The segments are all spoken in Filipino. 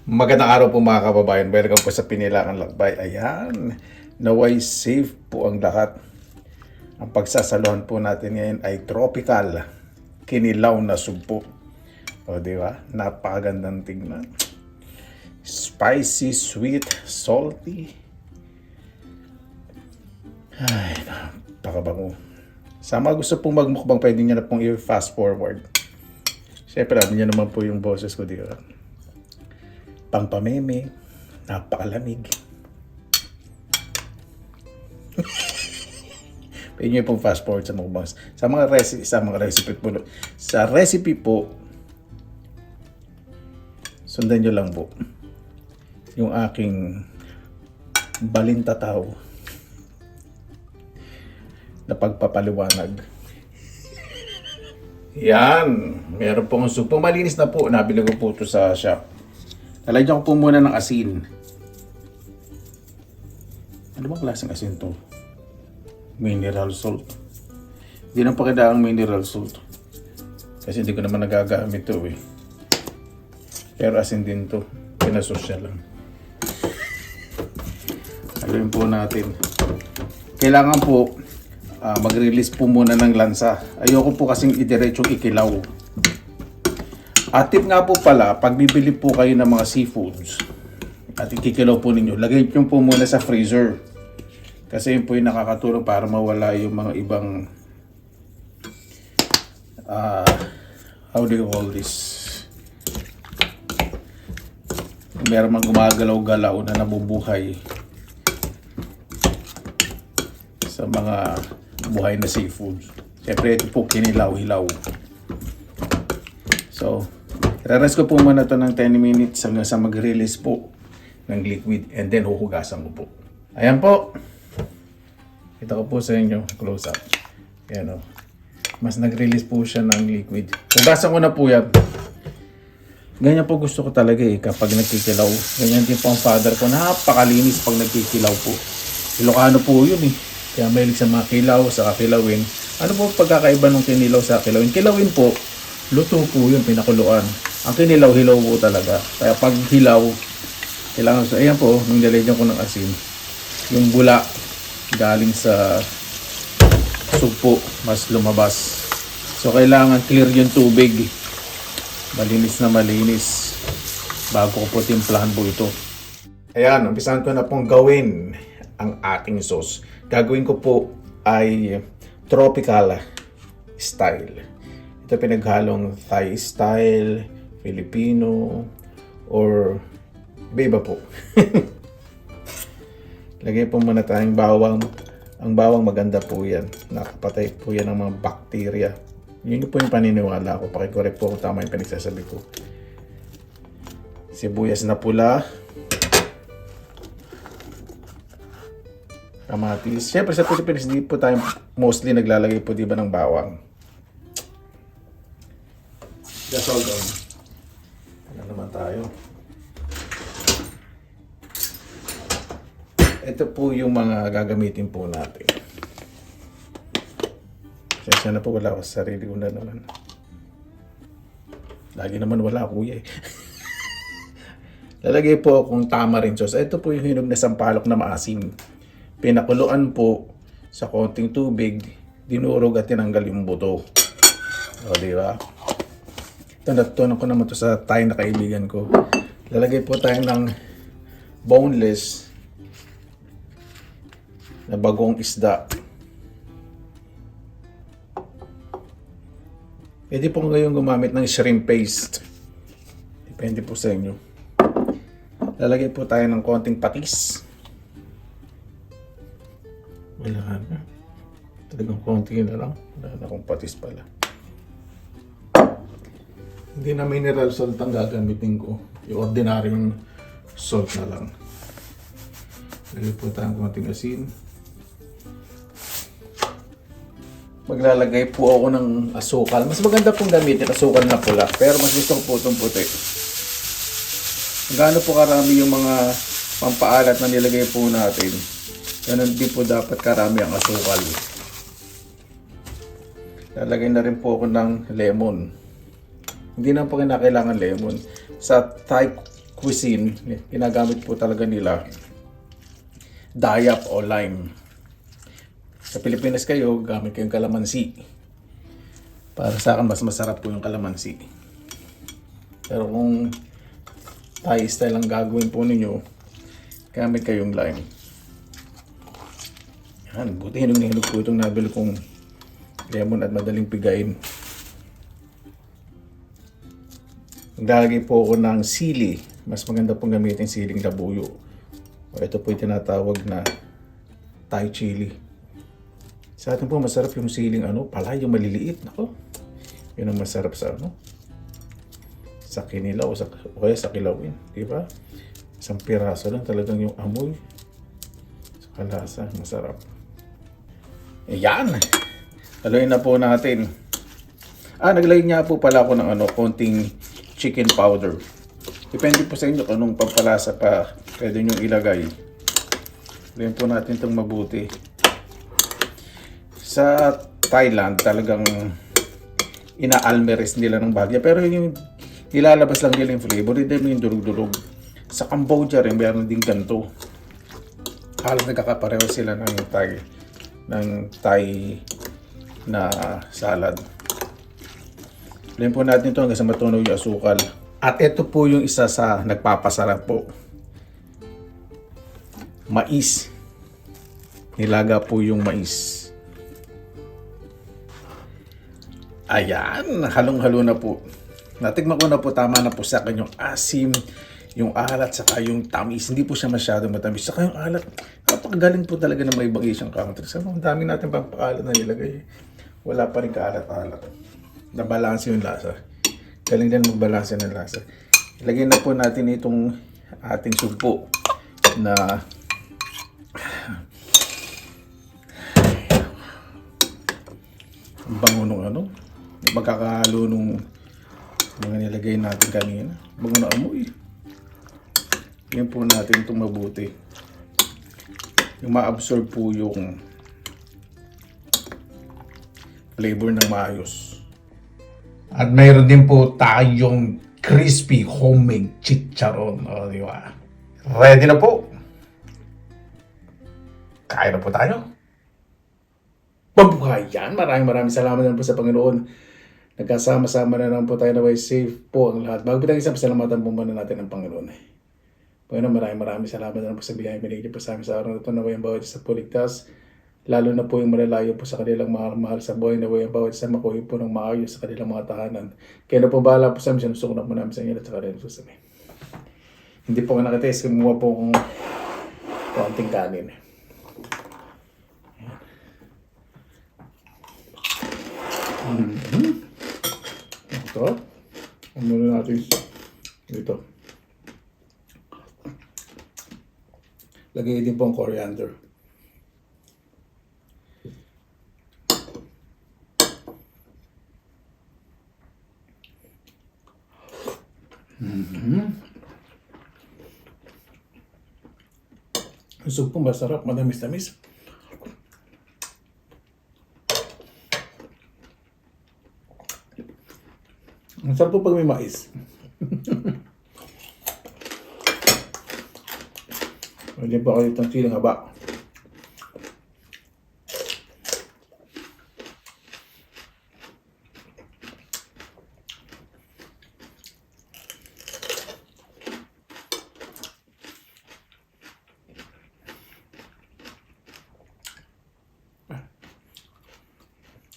Magandang araw po mga kababayan. Welcome po sa Pinilangan Lakbay. Ayan, naway safe po ang lahat. Ang pagsasaluhan po natin ngayon ay tropical, kinilaw na sugpo. O di ba? Napakagandang tingnan. Spicy, sweet, salty. Ay, napakabango. Sa mga gusto pong magmukbang, pwede nyo na pong i-fast forward. Siyempre, alam nyo naman po yung boses ko dito. Pangpameme, napakalamig. Pwede nyo pong fast forward sa mukbang. Sa mga recipe po. Sa recipe po, sundan nyo lang po yung aking balintataw na pagpapaliwanag. Yan. Meron pong supo. Malinis na po. Nabili ko po ito sa shop. Lalagyan ko po muna ng asin. Ano bang klaseng asin to? Mineral salt. Hindi na pa kailangang mineral salt. Kasi hindi ko naman nagagamit to eh. Pero asin din to. Pinasosyal lang. Haluin po natin. Kailangan po mag-release po muna ng lansa. Ayoko po kasing idiretsong ikilaw. At tip nga po pala, pag bibili po kayo ng mga seafoods at ikikilaw po ninyo, lagay nyo po muna sa freezer. Kasi yun po yung nakakatulong para mawala yung mga ibang how do you call this? Meron mang gumagalaw-galaw na nabubuhay sa mga buhay na seafoods. Siyempre ito po kinilaw-hilaw. So, i-rest ko po muna ito ng 10 minutes hanggang sa mag-release po ng liquid and then huhugasan ko po. Ayan po. Kita ko po sa inyo, close up. Ayan o. Mas nag-release po siya ng liquid. Hugasan ko na po yan. Ganyan po gusto ko talaga eh kapag nagkikilaw. Ganyan din po ang father ko. Napakalinis pag nagkikilaw po. Ilocano po yun eh. Kaya mahilig sa mga kilaw, sa kakilawin. Ano po pagkakaiba ng kinilaw sa kilawin? Kilawin po, luto po yun, pinakuluan. Ang kinilaw-hilaw po talaga. Kaya pag hilaw, kailangan sa, ayan po, nung nilagyan ko ng asin, yung bula galing sa sugpo, mas lumabas. So, kailangan clear yung tubig. Malinis na malinis. Bago ko po timplahan po ito. Ayan, umpisahan ko na pong gawin ang ating sauce. Gagawin ko po ay tropical style. Ito pinaghalong Thai style, Filipino, or iba-iba po. Lagay po muna tayong bawang. Ang bawang maganda po yan. Nakapatay po yan ng mga bacteria. Yun po yung paniniwala ko. Pakicorrect po kung tama yung pinagsasabi ko. Sibuyas na pula. Kamatis. Siyempre sa Pilipinas, hindi po tayo mostly naglalagay po diba ng bawang. That's all done. Ano naman tayo? Ito po yung mga gagamitin po natin. Kasi na po wala ako sa sarili ko na naman. Lagi naman wala kuya eh. Lalagay po akong tamarind sauce. Ito po yung hinog na sampalok na maasim. Pinakuluan po sa konting tubig, dinurog at tinanggal yung buto. O, di ba? Natutunan ko naman to sa Thai na kaibigan ko. Lalagay po tayo ng boneless na bagong isda. Pwede po ngayon gumamit ng shrimp paste. Depende po sa inyo. Lalagay po tayo ng konting patis. Wala na. Talagang konti na lang. Wala na akong patis pala. Hindi na mineral salt ang gagamitin ko. Yung ordinaryong salt na lang. Lagay po tayong konting asin. Maglalagay po ako ng asukal. Mas maganda pong gamitin asukal na pula. Pero mas gusto ko po itong puti. Gaano po karami yung mga pampaalat na nilagay po natin. Ganun din po dapat karami ang asukal. Lalagay na rin po ako ng lemon. Hindi na po kinakailangan lemon. Sa Thai cuisine, ginagamit po talaga nila dayap o lime. Sa Pilipinas kayo, gamit kayong kalamansi. Para sa akin, mas masarap po yung kalamansi. Pero kung Thai style ang gagawin po ninyo, gamit kayong lime. Yan, buti hinog po itong nabili kong lemon at madaling pigain. Naglalagay po ako ng sili. Mas maganda pong gamitin siling labuyo. O ito po yung tinatawag na Thai chili. Sa atin po masarap yung siling palay, yung maliliit. Nako, yun ang masarap sa sa kinilaw o kaya sa kilawin. Diba? Isang piraso lang talagang yung amoy. Sa kalasa, masarap. Ayan! Haluin na po natin. Naglagay niya po pala ako ng konting chicken powder. Depende po sa inyo kung anong pampalasa pa pwede nyo ilagay. Haluin po natin itong mabuti. Sa Thailand, talagang ina-almeris nila ng bagya. Pero yung ilalabas lang nila yung flavor, hindi mo yung durug-durug. Sa Cambodia rin, meron din ganito. Halos nagkakapareho sila ng Thai na salad. Haluin po natin ito hanggang sa matunaw yung asukal. At ito po yung isa sa nagpapasarap po. Mais. Nilaga po yung mais. Ayan, halong-halo na po. Natikman ko na po, tama na po sa akin yung asim, yung alat, saka yung tamis. Hindi po siya masyado matamis. Saka yung alat, napakagaling po talaga na may bagay siyang country. So, ang dami natin pang paalat na nilagay. Wala pa rin kaalat-alat. Nabalanse yung lasa. Galing din magbalanse ng lasa. Ilagay na po natin itong ating sugpo na bango nung magkakahalo nung mga nilagay natin kanina. Bango na amoy. Yan po natin itong mabuti. Yung ma-absorb po yung flavor ng maayos. At mayroon din po tayong crispy homemade chicharon. O, di ba? Ready na po. Kain na po tayo. Mabuhayan! Maraming salamat na po sa Panginoon. Nagkasama-sama na lang po tayo na way safe po ang lahat. Bago po tayo isang pasalamatan po muna natin ng Panginoon. Panginoon, maraming salamat na po sa biyaya binigay po sa amin sa araw na ito na way ang bawat isa po ligtas. Lalo na po yung malalayo po sa kanilang mahal sa buhay na way ang bawat isa makuha po ng maayos sa kanilang mga tahanan. Kaya na po bahala po sa amin, sinusuko na po namin sa inyo at sa kanilang susamin. Hindi po ka nakatest, kumuha po kung konting kanin. Ito. Ang muna natin dito. Lagay din po ang coriander. Ang soup po masarap, madamis-damis. Ang sarap po pag may mais. Pwede pa kayo itong siling haba.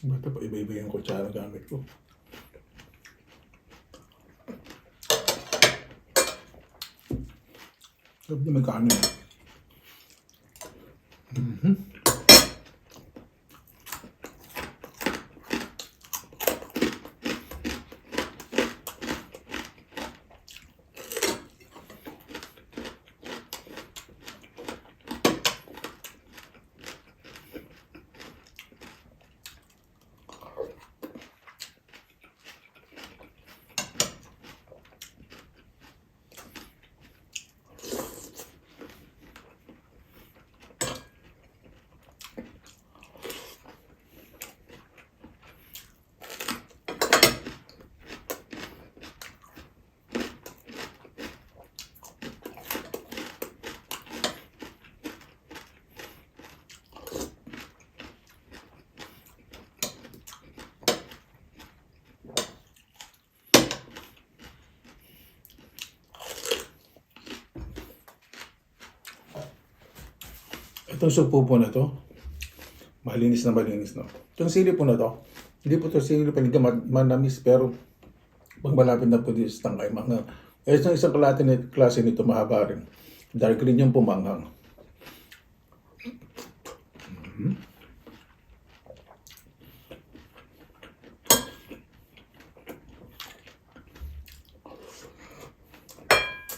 Basta pa iba-iba yung kutsara gamit ko. Sarap na magkaano. Itong supo po na to, malinis na malinis, no? Itong sili po na to, hindi po ito sili paniga manamis, pero pag malapit na po dito sa tangkay, mga isang klase nito mahaba rin. Dark green yung pumanghang.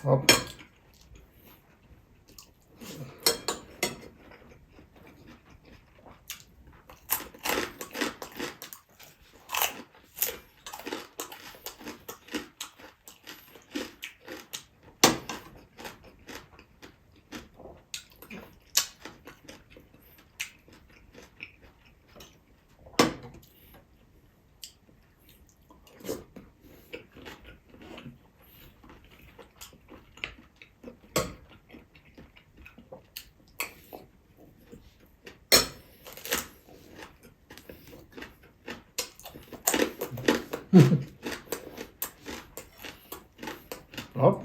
Hop. Hop.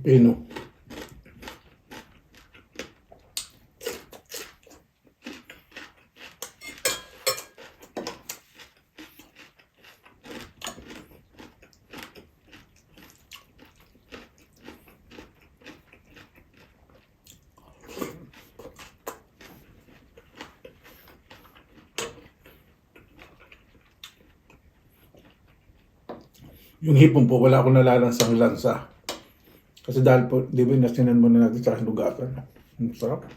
Pino. Yung hipon po, wala akong nalalansang lansa. Kasi dahil po, di ba, nasinan muna natin sa hinugatan. Ang sarap.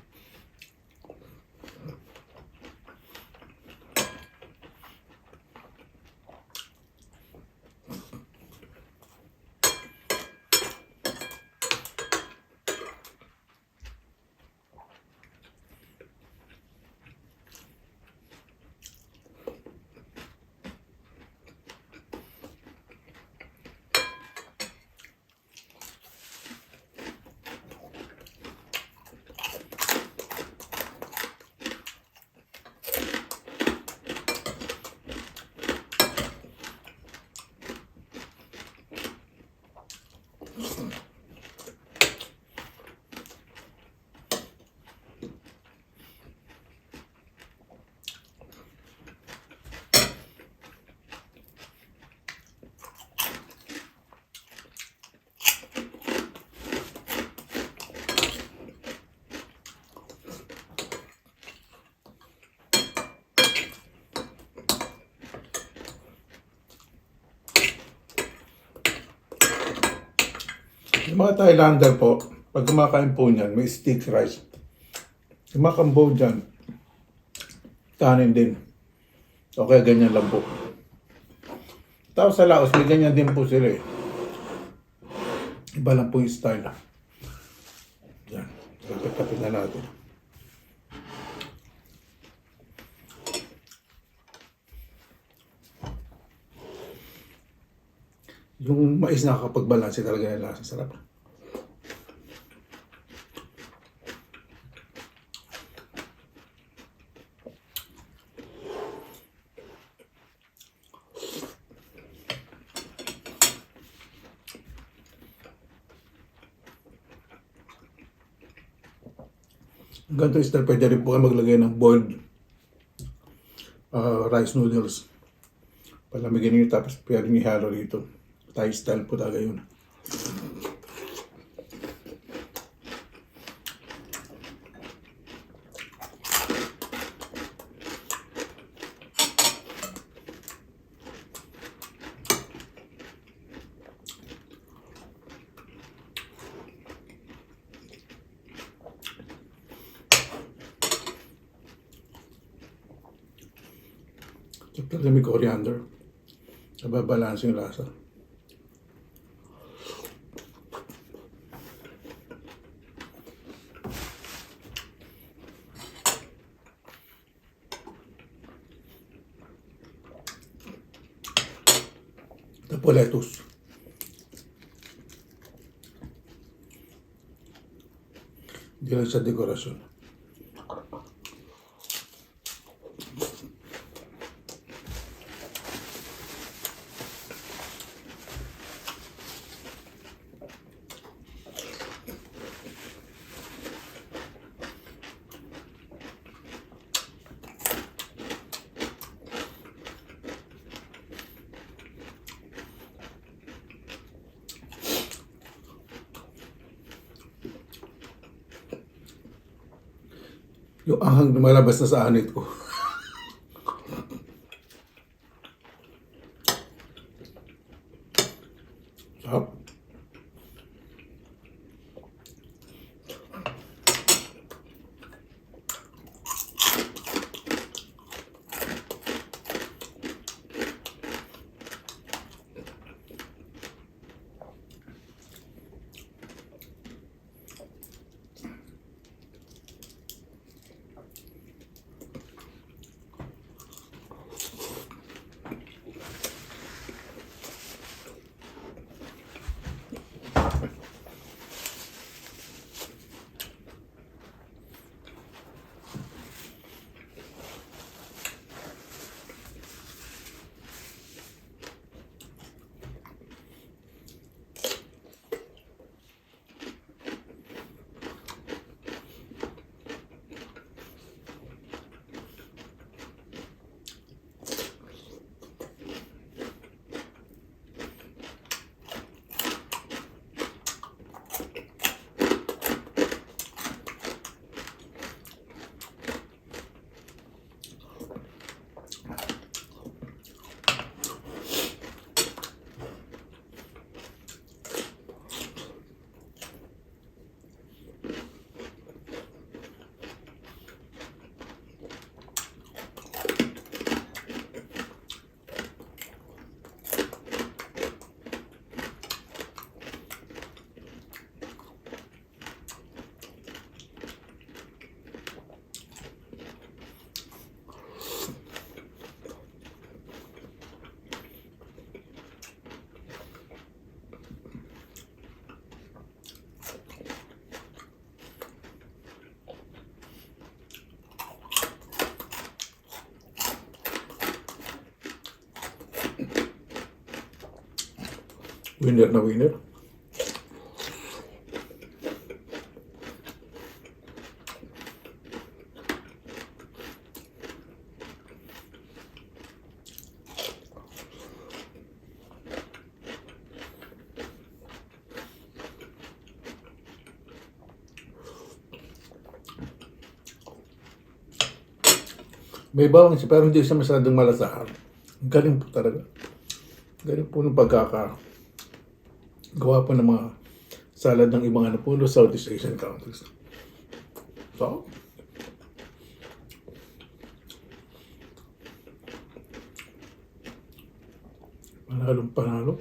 Yung mga Thailander po, pag kumakain po niyan, may stick rice. Yung mga Cambodian, kanin din. O kaya ganyan lang po. Tapos sa Laos, may ganyan din po sila eh. Iba lang po yung style. Yan. Kapit-kapit na natin. Yung mais nakakapagbalanse talaga yung lasa. Sarap. Ganito style, pwede rin po kayo maglagay ng boiled rice noodles. Palamigin nyo tapos pwede nyo ihalo rito. Thai style po talaga yun. Tapos may coriander. Nababalance yung lasa. Tapos lettuce. Hindi lang sa dekorasyon. Yung anghang lumalabas na sa anit ko. Sarap. Winner na winner. May bawang siya pero hindi siya masyadong malasahan. Galing po talaga. Galing po ng gawa po ng mga salad ng ibang ano po, Southeast Asian countries. So, panalong panalo.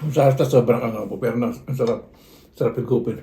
Ang salsa sobrang angang po, pero ang sarap. Sarap higupin.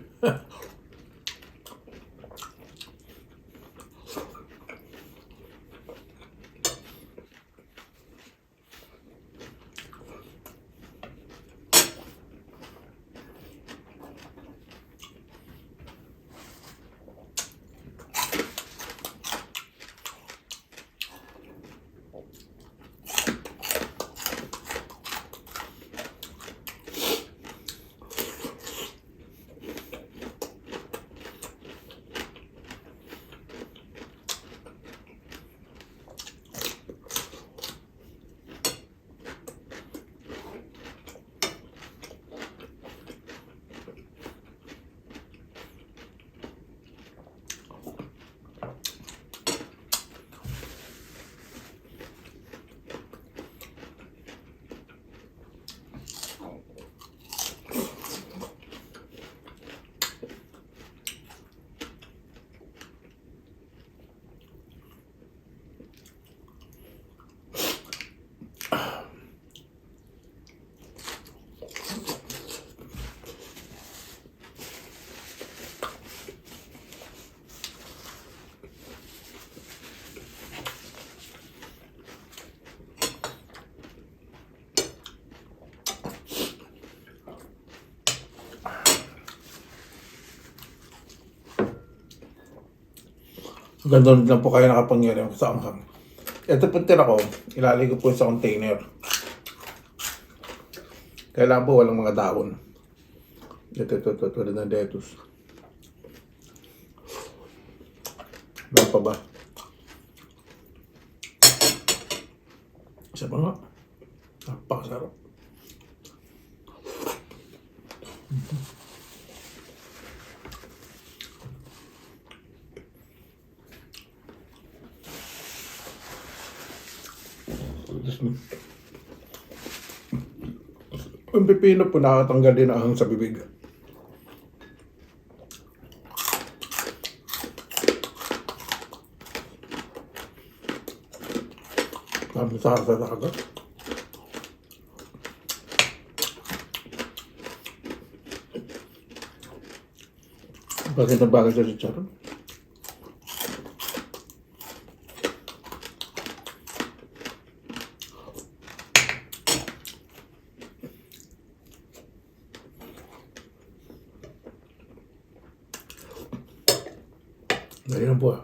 Ganun lang po kayo nakapangyarihan sa anghang. Ito po tira ko, ilalagay ko po sa container. Kailangan po walang mga dahon. Ito, tulad ng lettuce. Meron pa ba? Isa pa nga. Napakasarap. Ang pipino po nakatanggal din ang ahang sa bibig. Sabi sa harta na agad. Bakit na bagay sa chicharon? Dali lang po ah.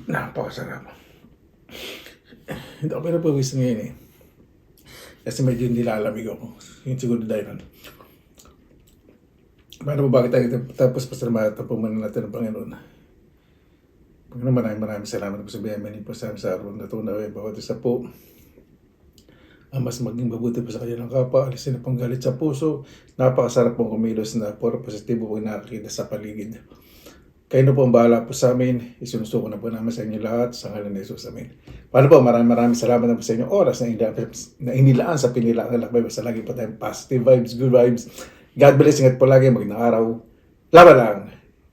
Napakasarap. Hindi ako pinapawis ngayon eh. Kasi medyo nilalamig ako. Yun siguro dahil ano. Paano ba bakit tayo tapos pasalamatan po muna natin ng Panginoon. Panginoon, maraming salamat po sa biyaya po sa araw na ito na bawat isa po. Ang mas maging mabuti po sa kanya ng kapwa, alisin na pang galit sa puso. Napakasarap pong kumilos na puro positibo po nakakita sa paligid. Kayo na po ang bahala po sa amin. Isinusuko na po namin sa inyo lahat sa ngalan ni Jesus. Amen. Paano po, maraming salamat na po sa inyo oras na inilaan sa pinilaan ng lakbay. Basta lagi po tayong positive vibes, good vibes. God bless. Ingat po lagi. Magandang araw. Laban lang.